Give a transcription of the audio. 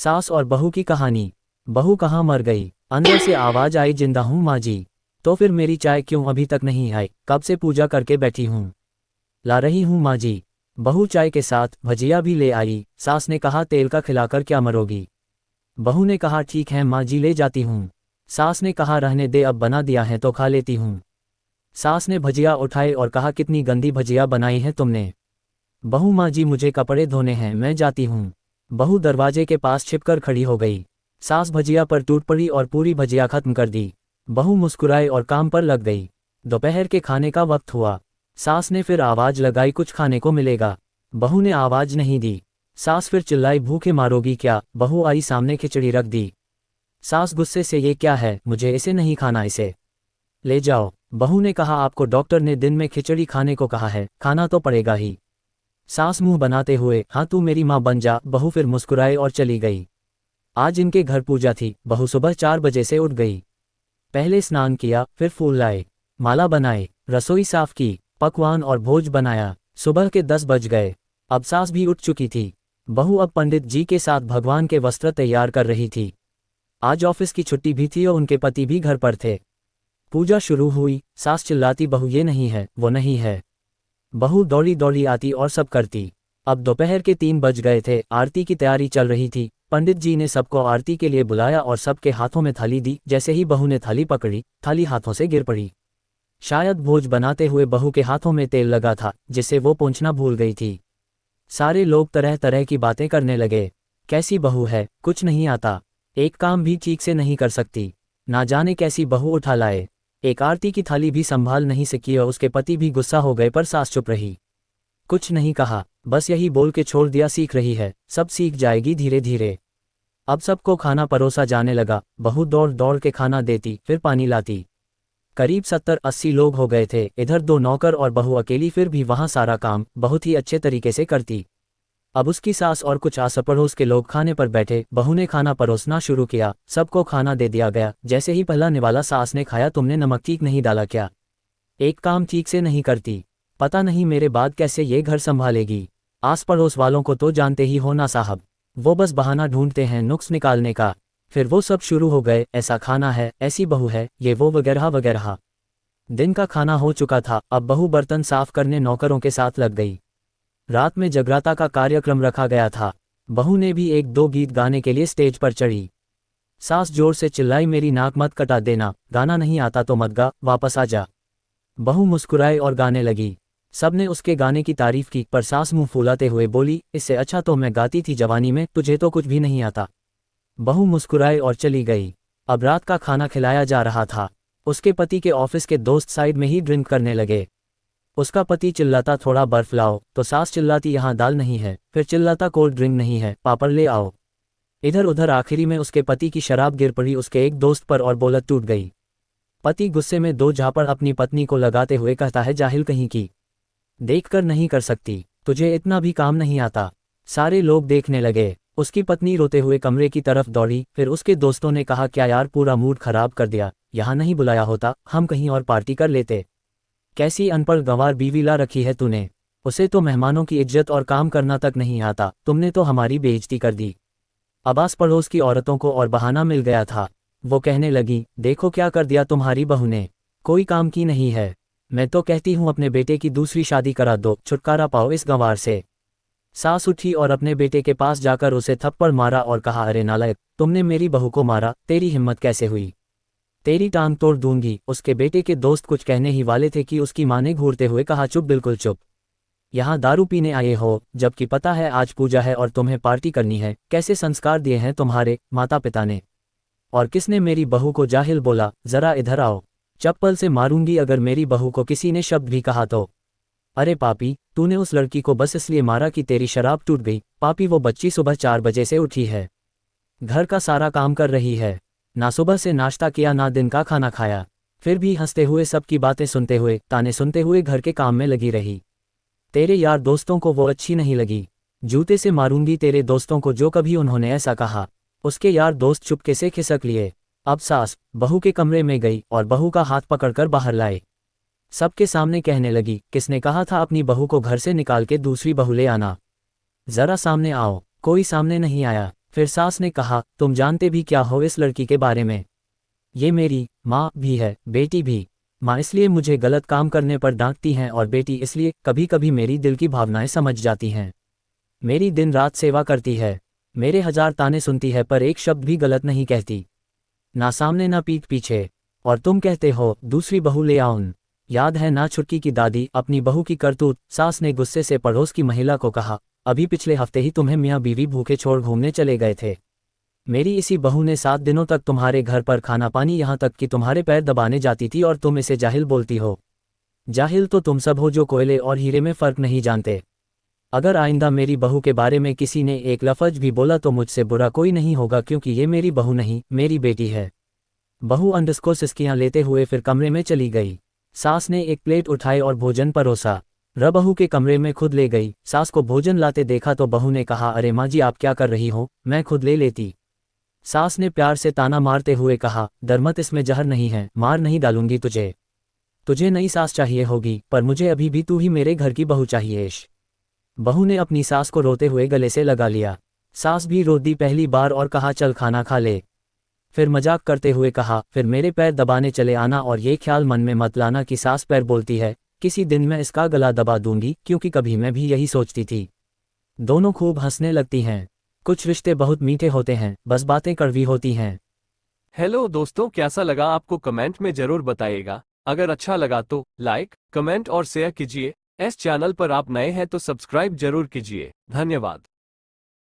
सास और बहू की कहानी। बहू कहाँ मर गई? अंदर से आवाज आई, जिंदा हूँ माँ जी। तो फिर मेरी चाय क्यों अभी तक नहीं आई? कब से पूजा करके बैठी हूँ, ला रही हूँ माँ जी। बहू चाय के साथ भजिया भी ले आई। सास ने कहा, तेल का खिलाकर क्या मरोगी? बहू ने कहा, ठीक है माँ जी, ले जाती हूँ। सास ने कहा, रहने दे, अब बना दिया है तो खा लेती हूँ। सास ने भजिया उठाए और कहा, कितनी गंदी भजिया बनाई है तुमने। बहू, माँ जी मुझे कपड़े धोने हैं, मैं जाती हूँ। बहू दरवाजे के पास छिपकर खड़ी हो गई। सास भजिया पर टूट पड़ी और पूरी भजिया खत्म कर दी। बहू मुस्कुराई और काम पर लग गई। दोपहर के खाने का वक्त हुआ। सास ने फिर आवाज लगाई, कुछ खाने को मिलेगा? बहू ने आवाज नहीं दी। सास फिर चिल्लाई, भूखे मारोगी क्या? बहू आई, सामने खिचड़ी रख दी। सास गुस्से से, ये क्या है? मुझे इसे नहीं खाना, इसे ले जाओ। बहू ने कहा, आपको डॉक्टर ने दिन में खिचड़ी खाने को कहा है, खाना तो पड़ेगा ही। सास मुंह बनाते हुए, हाँ तू मेरी माँ बन जा। बहू फिर मुस्कुराए और चली गई। आज इनके घर पूजा थी। बहू सुबह 4 बजे से उठ गई। पहले स्नान किया, फिर फूल लाए, माला बनाए, रसोई साफ की, पकवान और भोज बनाया। सुबह के 10 बज गए। अब सास भी उठ चुकी थी। बहू अब पंडित जी के साथ भगवान के वस्त्र तैयार कर रही थी। आज ऑफिस की छुट्टी भी थी और उनके पति भी घर पर थे। पूजा शुरू हुई। सास चिल्लाती, बहू ये नहीं है, वो नहीं है। बहू दौड़ी दौड़ी आती और सब करती। अब दोपहर के 3 बज गए थे। आरती की तैयारी चल रही थी। पंडित जी ने सबको आरती के लिए बुलाया और सबके हाथों में थाली दी। जैसे ही बहू ने थाली पकड़ी, थाली हाथों से गिर पड़ी। शायद भोज बनाते हुए बहू के हाथों में तेल लगा था, जिससे वो पोंछना भूल गई थी। सारे लोग तरह तरह की बातें करने लगे। कैसी बहू है, कुछ नहीं आता, एक काम भी ठीक से नहीं कर सकती, ना जाने कैसी बहू उठा लाए। एक आरती की थाली भी संभाल नहीं सकी और उसके पति भी गुस्सा हो गए, पर सास चुप रही, कुछ नहीं कहा, बस यही बोल के छोड़ दिया, सीख रही है, सब सीख जाएगी धीरे धीरे। अब सबको खाना परोसा जाने लगा। बहू दौड़ दौड़ के खाना देती, फिर पानी लाती। करीब 70-80 लोग हो गए थे। इधर 2 नौकर और बहू अकेली, फिर भी वहाँ सारा काम बहुत ही अच्छे तरीके से करती। अब उसकी सास और कुछ आस पड़ोस के लोग खाने पर बैठे। बहू ने खाना परोसना शुरू किया। सबको खाना दे दिया गया। जैसे ही पहला निवाला सास ने खाया, तुमने नमक ठीक नहीं डाला क्या? एक काम ठीक से नहीं करती, पता नहीं मेरे बाद कैसे ये घर संभालेगी। आस पड़ोस वालों को तो जानते ही हो ना साहब, वो बस बहाना ढूंढते हैं नुक्स निकालने का। फिर वो सब शुरू हो गए, ऐसा खाना है, ऐसी बहू है, ये वो वगैरह वगैरह। दिन का खाना हो चुका था। अब बहू बर्तन साफ करने नौकरों के साथ लग गई। रात में जगराता का कार्यक्रम रखा गया था। बहू ने भी 1-2 गीत गाने के लिए स्टेज पर चढ़ी। सास जोर से चिल्लाई, मेरी नाक मत कटा देना, गाना नहीं आता तो मत गा, वापस आ जा। बहू मुस्कुराए और गाने लगी। सबने उसके गाने की तारीफ की, पर सास मुंह फुलाते हुए बोली, इससे अच्छा तो मैं गाती थी जवानी में, तुझे तो कुछ भी नहीं आता। बहू मुस्कुराए और चली गई। अब रात का खाना खिलाया जा रहा था। उसके पति के ऑफिस के दोस्त साइड में ही ड्रिंक करने लगे। उसका पति चिल्लाता, थोड़ा बर्फ लाओ, तो सास चिल्लाती, यहाँ दाल नहीं है, फिर चिल्लाता, कोल्ड ड्रिंक नहीं है, पापड़ ले आओ। इधर उधर आखिरी में उसके पति की शराब गिर पड़ी उसके एक दोस्त पर और बोलत टूट गई। पति गुस्से में 2 झापड़ अपनी पत्नी को लगाते हुए कहता है, जाहिल कहीं की, देखकर नहीं कर सकती, तुझे इतना भी काम नहीं आता। सारे लोग देखने लगे। उसकी पत्नी रोते हुए कमरे की तरफ दौड़ी। फिर उसके दोस्तों ने कहा, क्या यार, पूरा मूड खराब कर दिया, यहाँ नहीं बुलाया होता, हम कहीं और पार्टी कर लेते। कैसी अनपढ़ गंवार बीवी ला रखी है तूने, उसे तो मेहमानों की इज्जत और काम करना तक नहीं आता, तुमने तो हमारी बेइज्जती कर दी। अब आस पड़ोस की औरतों को और बहाना मिल गया था। वो कहने लगी, देखो क्या कर दिया तुम्हारी बहू ने, कोई काम की नहीं है। मैं तो कहती हूँ अपने बेटे की दूसरी शादी करा दो, छुटकारा पाओ इस गंवार से। सास उठी और अपने बेटे के पास जाकर उसे थप्पड़ मारा और कहा, अरे नालायक, तुमने मेरी बहू को मारा, तेरी हिम्मत कैसे हुई, तेरी टांग तोड़ दूंगी। उसके बेटे के दोस्त कुछ कहने ही वाले थे कि उसकी मां ने घूरते हुए कहा, चुप, बिल्कुल चुप, यहाँ दारू पीने आए हो, जबकि पता है आज पूजा है और तुम्हें पार्टी करनी है। कैसे संस्कार दिए हैं तुम्हारे माता पिता ने, और किसने मेरी बहू को जाहिल बोला? जरा इधर आओ, चप्पल से मारूंगी अगर मेरी बहू को किसी ने शब्द भी कहा तो। अरे पापी, तूने उस लड़की को बस इसलिए मारा कि तेरी शराब टूट गई। पापी, वो बच्ची सुबह 4 बजे से उठी है, घर का सारा काम कर रही है, ना सुबह से नाश्ता किया ना दिन का खाना खाया, फिर भी हंसते हुए सबकी बातें सुनते हुए ताने सुनते हुए घर के काम में लगी रही। तेरे यार दोस्तों को वो अच्छी नहीं लगी, जूते से मारूंगी तेरे दोस्तों को जो कभी उन्होंने ऐसा कहा। उसके यार दोस्त चुपके से खिसक लिए। अब सास बहू के कमरे में गई और बहू का हाथ पकड़कर बाहर लाए। सबके सामने कहने लगी, किसने कहा था अपनी बहू को घर से निकाल के दूसरी बहू ले आना? जरा सामने आओ। कोई सामने नहीं आया। फिर सास ने कहा, तुम जानते भी क्या हो इस लड़की के बारे में? ये मेरी माँ भी है, बेटी भी। माँ इसलिए मुझे गलत काम करने पर डांटती हैं और बेटी इसलिए कभी कभी मेरी दिल की भावनाएं समझ जाती हैं। मेरी दिन रात सेवा करती है, मेरे 1000 ताने सुनती है पर एक शब्द भी गलत नहीं कहती, ना सामने ना पीठ पीछे। और तुम कहते हो दूसरी बहू ले आऊं? याद है ना छुटकी की दादी, अपनी बहू की करतूत? सास ने गुस्से से पड़ोस की महिला को कहा, अभी पिछले हफ्ते ही तुम्हें मियाँ बीवी भूखे छोड़ घूमने चले गए थे। मेरी इसी बहू ने 7 दिनों तक तुम्हारे घर पर खाना पानी, यहाँ तक कि तुम्हारे पैर दबाने जाती थी और तुम इसे जाहिल बोलती हो। जाहिल तो तुम सब हो जो कोयले और हीरे में फ़र्क नहीं जानते। अगर आइंदा मेरी बहू के बारे में किसी ने एक लफ्ज भी बोला तो मुझसे बुरा कोई नहीं होगा, क्योंकि ये मेरी बहू नहीं, मेरी बेटी है। बहू अंडस को सिसकियां लेते हुए फिर कमरे में चली गई। सास ने एक प्लेट उठाई और भोजन परोसा। बहू के कमरे में खुद ले गई। सास को भोजन लाते देखा तो बहू ने कहा, अरे माँ जी आप क्या कर रही हो, मैं खुद ले लेती। सास ने प्यार से ताना मारते हुए कहा, डर मत, इसमें जहर नहीं है, मार नहीं डालूंगी तुझे। तुझे नई सास चाहिए होगी, पर मुझे अभी भी तू ही मेरे घर की बहू चाहिए। बहू ने अपनी सास को रोते हुए गले से लगा लिया। सास भी रो दी पहली बार और कहा, चल खाना खा ले। फिर मजाक करते हुए कहा, फिर मेरे पैर दबाने चले आना और ये ख्याल मन में मत लाना कि सास पैर बोलती है, किसी दिन मैं इसका गला दबा दूंगी, क्योंकि कभी मैं भी यही सोचती थी। दोनों खूब हंसने लगती हैं। कुछ रिश्ते बहुत मीठे होते हैं, बस बातें कड़वी होती हैं। हेलो दोस्तों, कैसा लगा आपको कमेंट में जरूर बताइएगा। अगर अच्छा लगा तो लाइक, कमेंट और शेयर कीजिए। इस चैनल पर आप नए हैं तो सब्सक्राइब जरूर कीजिए। धन्यवाद।